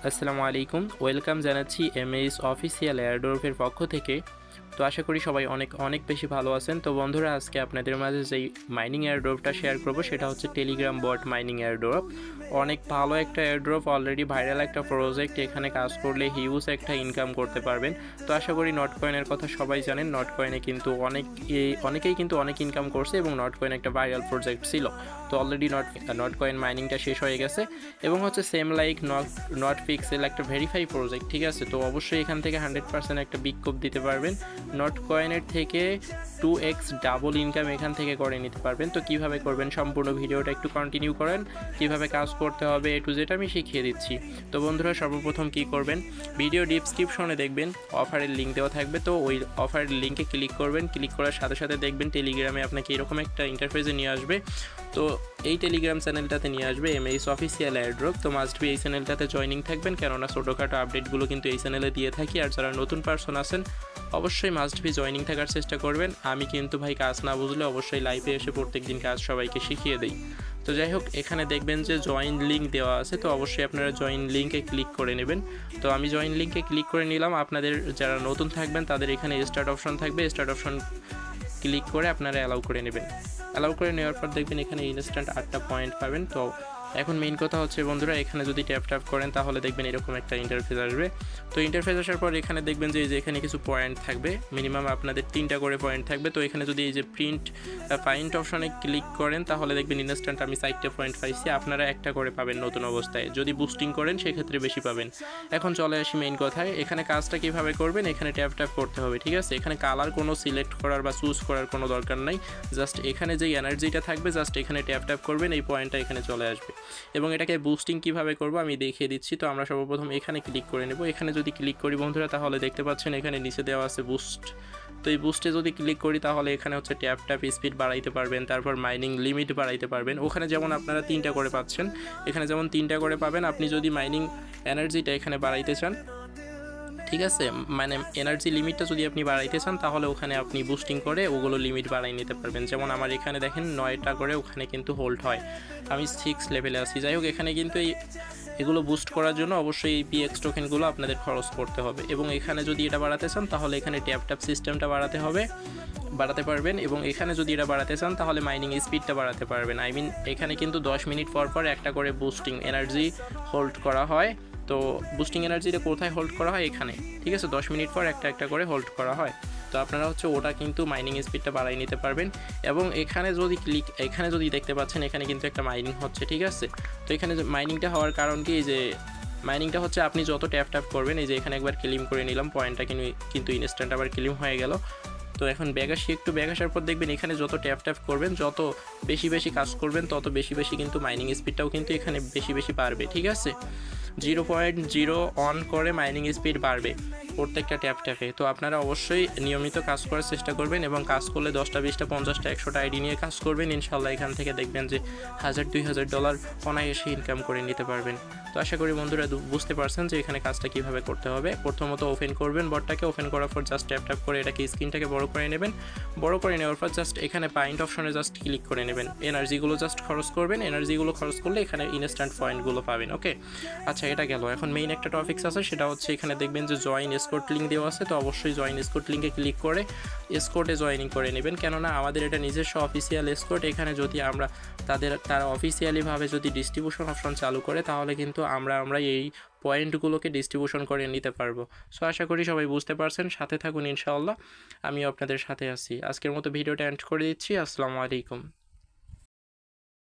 আসসালামু আলাইকুম, ওয়েলকাম জানাচ্ছি এমএএস অফিসিয়াল এয়ারড্রপের পক্ষ থেকে। তো আশা করি সবাই অনেক অনেক বেশি ভালো আছেন। তো বন্ধুরা, আজকে আপনাদের মাঝে যেই মাইনিং এয়ারড্রপটা শেয়ার করব সেটা হচ্ছে টেলিগ্রাম বট মাইনিং এয়ারড্রপ। অনেক ভালো একটা এয়ারড্রপ, অলরেডি ভাইরাল একটা প্রজেক্ট। এখানে কাজ করলে হিউজ একটা ইনকাম করতে পারবেন। তো আশা করি নট কয়েনের কথা সবাই জানেন। নট কয়েনে কিন্তু অনেকেই কিন্তু অনেক ইনকাম করছে এবং নট কয়েন একটা ভাইরাল প্রজেক্ট ছিল। তো অলরেডি নট কয়েন মাইনিংটা শেষ হয়ে গেছে এবং হচ্ছে সেম লাইক নট পিক্সেল একটা ভেরিফাই প্রজেক্ট, ঠিক আছে। তো অবশ্যই এখান থেকে 100% একটা বিক্ষোভ দিতে পারবেন। নট কয়েনের থেকে 2x ডাবল ইনকাম এখান থেকে করে নিতে পারবেন। তো কিভাবে করবেন সম্পূর্ণ ভিডিওটা একটু কন্টিনিউ করেন। কিভাবে কাজ করতে হবে A to Z আমি শিখিয়ে দিচ্ছি। তো বন্ধুরা, সর্বপ্রথম কি করবেন, ভিডিও ডিসক্রিপশনে দেখবেন অফারের লিঙ্ক দেওয়া থাকবে। তো ওই অফারের লিঙ্কে ক্লিক করবেন। ক্লিক করার সাথে সাথে দেখবেন টেলিগ্রামে আপনাকে এরকম একটা ইন্টারফেসে নিয়ে আসবে। তো এই টেলিগ্রাম চ্যানেলটাতে নিয়ে আসবে এমএএস অফিসিয়াল এয়ারড্রপ। তো মাস্ট বি এই চ্যানেলটাতে জয়েনিং থাকবেন, কেননা ছোটোখাটো আপডেটগুলো কিন্তু এই চ্যানেলে দিয়ে থাকি। আর যারা নতুন পার্সন আছেন অবশ্যই মাস্ট বি জয়েনিং থাকার চেষ্টা করবেন। আমি কিন্তু ভাই কাজ না বুঝলে অবশ্যই লাইভে এসে প্রত্যেক দিন কাজ সবাইকে শিখিয়ে দিই। তো যাই হোক, এখানে দেখবেন যে জয়েন লিঙ্ক দেওয়া আছে। তো অবশ্যই আপনারা জয়েন লিঙ্কে ক্লিক করে নেবেন। তো আমি জয়েন লিঙ্কে ক্লিক করে নিলাম। আপনাদের যারা নতুন থাকবেন তাদের এখানে স্টার্ট অপশন থাকবে। স্টার্ট অপশন ক্লিক করে আপনারা অ্যালাউ করে নেবেন। অ্যালাউ করে নেওয়ার পর দেখবেন এখানে ইনস্ট্যান্ট 8টা পয়েন্ট পাবেন। তো এখন মেইন কথা হচ্ছে বন্ধুরা, এখানে যদি ট্যাপ করেন তাহলে দেখবেন এরকম একটা ইন্টারফেস আসবে। তো ইন্টারফেস আসার পর এখানে দেখবেন যে এখানে কিছু পয়েন্ট থাকবে, মিনিমাম আপনাদের 3টা করে পয়েন্ট থাকবে। তো এখানে যদি এই যে ফাইন্ড অপশনে ক্লিক করেন তাহলে দেখবেন ইনস্ট্যান্ট আমি 4টা পয়েন্ট পাইছি। আপনারা একটা করে পাবেন নতুন অবস্থায়, যদি বুস্টিং করেন সেক্ষেত্রে বেশি পাবেন। এখন চলে আসি মেইন কথায়, এখানে কাজটা কীভাবে করবেন। এখানে ট্যাপ করতে হবে, ঠিক আছে। এখানে কালার কোনো সিলেক্ট করার বা চুজ করার কোনো দরকার নাই। জাস্ট এখানে যেই এনার্জিটা থাকবে জাস্ট এখানে ট্যাপ করবেন, এই পয়েন্টটা এখানে চলে আসবে। এবং এটাকে বুস্টিং কিভাবে করব আমি দেখিয়ে দিচ্ছি। তো আমরা সর্বপ্রথম এখানে ক্লিক করে নেব। এখানে যদি ক্লিক করি বন্ধুরা তাহলে দেখতে পাচ্ছেন এখানে নিচে দেওয়া আছে বুস্ট। তো এই বুস্টে যদি ক্লিক করি তাহলে এখানে হচ্ছে ট্যাপ স্পিড বাড়াইতে পারবেন, তারপর মাইনিং লিমিট বাড়াইতে পারবেন। ওখানে যেমন আপনারা 3টা করে পাচ্ছেন, এখানে যেমন 3টা করে পাবেন। আপনি যদি মাইনিং এনার্জিটা এখানে বাড়াইতে চান, ঠিক আছে, মানে এনার্জি লিমিটটা যদি আপনি বাড়াইতে চান তাহলে ওখানে আপনি বুস্টিং করে ওগুলো লিমিট বাড়াই নিতে পারবেন। যেমন আমার এখানে দেখেন 9টা করে ওখানে কিন্তু হোল্ড হয়, আমি 6 লেভেলে আছি। যাই হোক, এখানে কিন্তু এগুলো বুস্ট করার জন্য অবশ্যই এই পিএক্স টোকেনগুলো আপনাদের খরচ করতে হবে। এবং এখানে যদি এটা বাড়াতে চান তাহলে এখানে ট্যাপ সিস্টেমটা বাড়াতে পারবেন। এবং এখানে যদি এটা বাড়াতে চান তাহলে মাইনিং স্পিডটা বাড়াতে পারবেন। এখানে কিন্তু 10 মিনিট পর একটা করে বুস্টিং এনার্জি হোল্ড করা হয়। তো বুস্টিং এনার্জিটা কোথায় হোল্ড করা হয়? এখানে, ঠিক আছে। 10 মিনিট পর একটা করে হোল্ড করা হয়। তো আপনারা হচ্ছে ওটা কিন্তু মাইনিং স্পিডটা বাড়াই নিতে পারবেন। এবং এখানে যদি দেখতে পাচ্ছেন এখানে কিন্তু একটা মাইনিং হচ্ছে, ঠিক আছে। তো এখানে মাইনিংটা হওয়ার কারণ কি, যে মাইনিংটা হচ্ছে আপনি যত ট্যাপ করবেন, এই যে এখানে একবার ক্লেম করে নিলাম, পয়েন্টটা কিন্তু ইনস্ট্যান্ট আবার ক্লেম হয়ে গেল। তো এখন একটু ব্যাগ আসার পর দেখবেন এখানে যত ট্যাপ করবেন, যত বেশি কাজ করবেন, তত বেশি কিন্তু মাইনিং স্পিডটাও কিন্তু এখানে বেশি বাড়বে, ঠিক আছে। 0.01 করে মাইনিং স্পিড বাড়বে প্রত্যেকটা ট্যাপে। তো আপনারা অবশ্যই নিয়মিত কাজ করার চেষ্টা করবেন এবং কাজ করলে 10টা 20টা 50টা 100টা আইডি নিয়ে কাজ করবেন। ইনশাল্লাহ এখান থেকে দেখবেন যে $1000-2000 অনায়াসে ইনকাম করে নিতে পারবেন। তো আশা করি বন্ধুরা বুঝতে পারছেন যে এখানে কাজটা কীভাবে করতে হবে। প্রথমত ওপেন করবেন বটটাকে। ওপেন করার পর জাস্ট ট্যাপ করে এটাকে স্ক্রিনটাকে বড় করে নেবেন। বড় করে নেওয়ার পর জাস্ট এখানে পয়েন্ট অপশনে জাস্ট ক্লিক করে নেবেন। এনার্জিগুলো জাস্ট খরচ করবেন। এনার্জিগুলো খরচ করলে এখানে ইনস্ট্যান্ট পয়েন্টগুলো পাবেন। ওকে, আচ্ছা, এটা গেল। এখন মেইন একটা টপিকস আছে, সেটা হচ্ছে এখানে দেখবেন যে জয়েন এসকোর্ট লিঙ্ক দেওয়া আছে। তো অবশ্যই জয়েন এসকোর্ট লিঙ্কে ক্লিক করে এসকোর্টে জয়েনিং করে নেবেন, কেননা আমাদের এটা নিজস্ব অফিসিয়াল এসকোর্ট। এখানে যদি আমরা তারা অফিসিয়ালিভাবে যদি ডিস্ট্রিবিউশন অপশন চালু করে তাহলে কিন্তু আমরা এই পয়েন্টগুলোকে ডিস্ট্রিবিউশন করে নিতে পারবো। সো আশা করি সবাই বুঝতে পারছেন। সাথে থাকুন, ইনশাআল্লাহ আমিও আপনাদের সাথে আছি। আজকের মতো ভিডিওটা এন্ড করে দিচ্ছি। আসসালামু আলাইকুম।